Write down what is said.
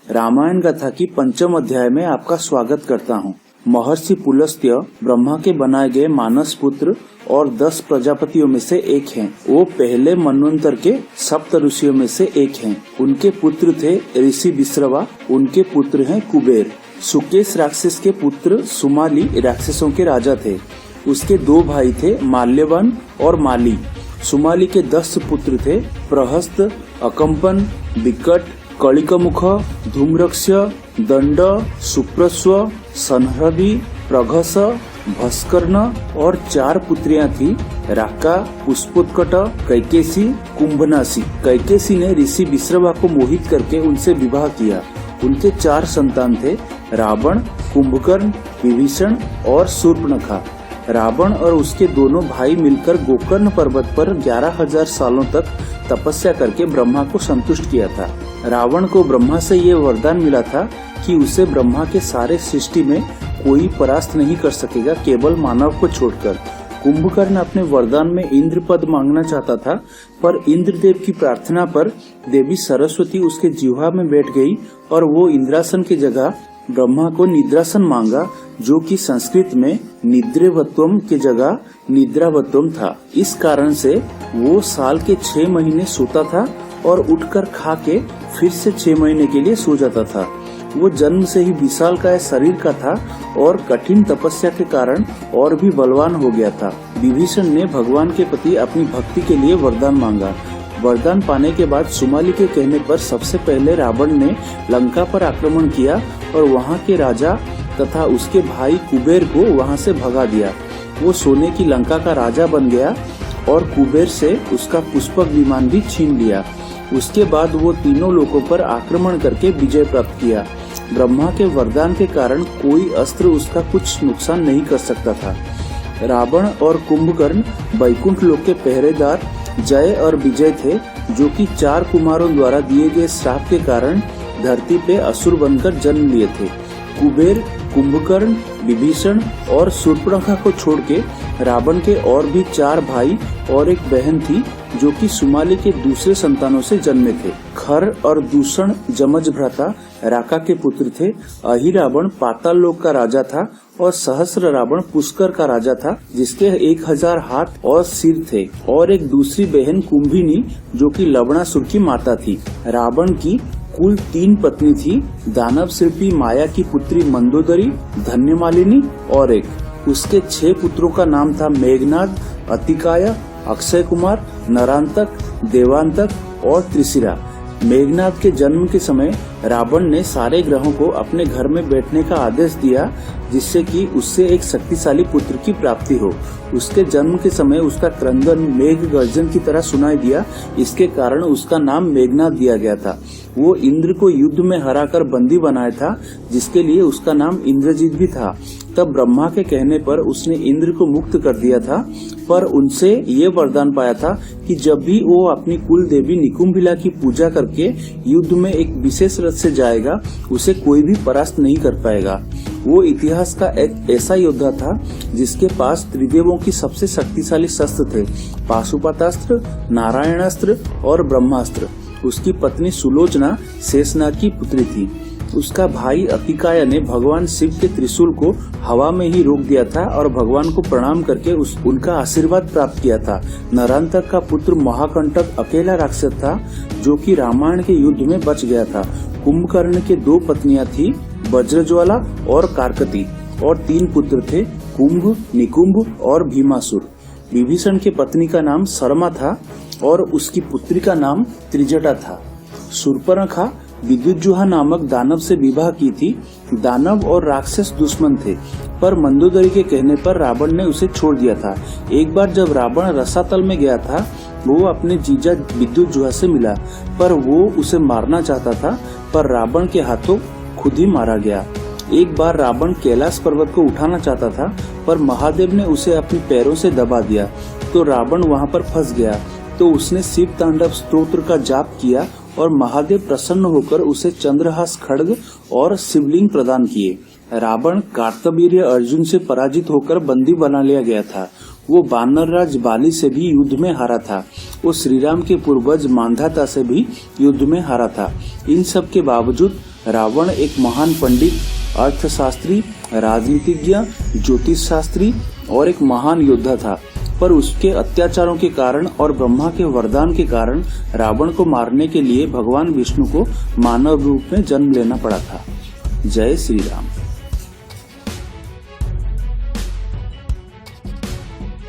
रामायण गाथा की पंचम अध्याय में आपका स्वागत करता हूँ। महर्षि पुलस्त्य ब्रह्मा के बनाए गए मानस पुत्र और 10 प्रजापतियों में से एक हैं। वो पहले मनवंतर के सप्त ऋषियों में से एक हैं। उनके पुत्र थे ऋषि विश्रवा, उनके पुत्र हैं कुबेर। सुकेश राक्षस के पुत्र सुमाली राक्षसों के राजा थे। उसके 2 भाई थे माल्यवान और माली। सुमाली के 10 पुत्र थे प्रहस्त, अकम्पन, विकट, कलिकमुख, धूम्रक्ष, दंड, सुप्रस्व, संहृदि, प्रघस, भस्कर्ण और 4 पुत्रियां थी राका, पुष्पोत्कट, कैकेसी, कुंभनासी। कैकेसी ने ऋषि विश्रवा को मोहित करके उनसे विवाह किया। उनके 4 संतान थे रावण, कुंभकर्ण, विभीषण और शूर्पणखा। रावण और उसके दोनों भाई मिलकर गोकर्ण पर्वत पर 11,000 सालों तक तपस्या करके ब्रह्मा को संतुष्ट किया था। रावण को ब्रह्मा से ये वरदान मिला था कि उसे ब्रह्मा के सारे सृष्टि में कोई परास्त नहीं कर सकेगा, केवल मानव को छोड़कर। कुंभकर्ण अपने वरदान में इंद्र पद मांगना चाहता था, पर इंद्रदेव की प्रार्थना पर देवी सरस्वती उसके जिह्वा में बैठ गई और वो इंद्रासन की जगह ब्रह्मा को निद्रासन मांगा, जो कि संस्कृत में निद्रेवत्वम के जगह निद्रावत्वम था। इस कारण से वो साल के 6 महीने सोता था और उठकर खा के फिर से 6 महीने के लिए सो जाता था। वो जन्म से ही विशालकाय शरीर का था और कठिन तपस्या के कारण और भी बलवान हो गया था। विभीषण ने भगवान के प्रति अपनी भक्ति के लिए वरदान मांगा। वरदान पाने के बाद सुमाली के कहने पर सबसे पहले रावण ने लंका पर आक्रमण किया और वहां के राजा तथा उसके भाई कुबेर को वहां से भगा दिया। वो सोने की लंका का राजा बन गया और कुबेर से उसका पुष्पक विमान भी छीन लिया। उसके बाद वो तीनों लोकों पर आक्रमण करके विजय प्राप्त किया। ब्रह्मा के वरदान के कारण कोई अस्त्र उसका कुछ नुकसान नहीं कर सकता था। रावण और कुंभकर्ण वैकुंठ लोक के पहरेदार जय और विजय थे, जो कि 4 कुमारों द्वारा दिए गए श्राप के कारण धरती पे असुर बनकर जन्म लिए थे। कुबेर, कुंभकर्ण, विभीषण और शूर्पणखा को छोड़ के रावण के और भी 4 भाई और एक बहन थी, जो कि सुमाली के दूसरे संतानों से जन्मे थे। खर और दूषण जमज भ्राता राका के पुत्र थे। अहिरावण पाताल लोक का राजा था और सहस्र रावण पुष्कर का राजा था, जिसके 1000 हाथ और सिर थे। और एक दूसरी बहन कुंभिनी, जो कि लवणासुर की माता थी। रावण की कुल 3 पत्नी थी, दानव शिल्पी माया की पुत्री मंदोदरी, धन्यमालिनी और एक। उसके 6 पुत्रों का नाम था मेघनाद, अतिकाय, अक्षय कुमार, नरांतक, देवांतक और त्रिशिरा। मेघनाद के जन्म के समय रावण ने सारे ग्रहों को अपने घर में बैठने का आदेश दिया, जिससे कि उससे एक शक्तिशाली पुत्र की प्राप्ति हो। उसके जन्म के समय उसका क्रंदन मेघ गर्जन की तरह सुनाई दिया, इसके कारण उसका नाम मेघनाद दिया गया था। वो इंद्र को युद्ध में हराकर बंदी बनाया था, जिसके लिए उसका नाम इंद्रजीत भी था। तब ब्रह्मा के कहने पर उसने इंद्र को मुक्त कर दिया था, पर उनसे ये वरदान पाया था कि जब भी वो अपनी कुल देवी निकुंभिला की पूजा करके युद्ध में एक विशेष रथ से जाएगा, उसे कोई भी परास्त नहीं कर पाएगा। वो इतिहास का एक ऐसा योद्धा था जिसके पास त्रिदेवों की सबसे शक्तिशाली शस्त्र थे, पाशुपतास्त्र, नारायणास्त्र और ब्रह्मास्त्र। उसकी पत्नी सुलोचना शेषनाग की पुत्री थी। उसका भाई अतिकाय ने भगवान शिव के त्रिशूल को हवा में ही रोक दिया था और भगवान को प्रणाम करके उनका आशीर्वाद प्राप्त किया था। नरांतक का पुत्र महाकंटक अकेला राक्षस था, जो कि रामायण के युद्ध में बच गया था। कुंभकर्ण के 2 पत्नियां थी, वज्रज्वाला और कार्कती, और 3 पुत्र थे, कुंभ, निकुंभ और भीमासुर। विभीषण के पत्नी का नाम शर्मा था और उसकी पुत्री का नाम त्रिजटा था। शूर्पणखा विद्युज्जुहा नामक दानव से विवाह की थी। दानव और राक्षस दुश्मन थे, पर मंदोदरी के कहने पर रावण ने उसे छोड़ दिया था। एक बार जब रावण रसातल में गया था, वो अपने जीजा विद्युज्जुहा से मिला, पर वो उसे मारना चाहता था, पर रावण के हाथों खुद ही मारा गया। एक बार रावण कैलाश पर्वत को उठाना चाहता था, पर महादेव ने उसे अपने पैरों से दबा दिया, तो रावण वहाँ पर फंस गया। तो उसने शिव तांडव स्तोत्र का जाप किया और महादेव प्रसन्न होकर उसे चंद्रहास खड्ग और शिवलिंग प्रदान किए। रावण कार्तवीर्य अर्जुन से पराजित होकर बंदी बना लिया गया था। वो वानरराज बाली से भी युद्ध में हारा था। वो श्रीराम के पूर्वज मांधाता से भी युद्ध में हारा था। इन सब के बावजूद रावण एक महान पंडित, अर्थशास्त्री, राजनीतिज्ञ, ज्योतिष शास्त्री और एक महान योद्धा था, पर उसके अत्याचारों के कारण और ब्रह्मा के वरदान के कारण रावण को मारने के लिए भगवान विष्णु को मानव रूप में जन्म लेना पड़ा था। जय श्री राम।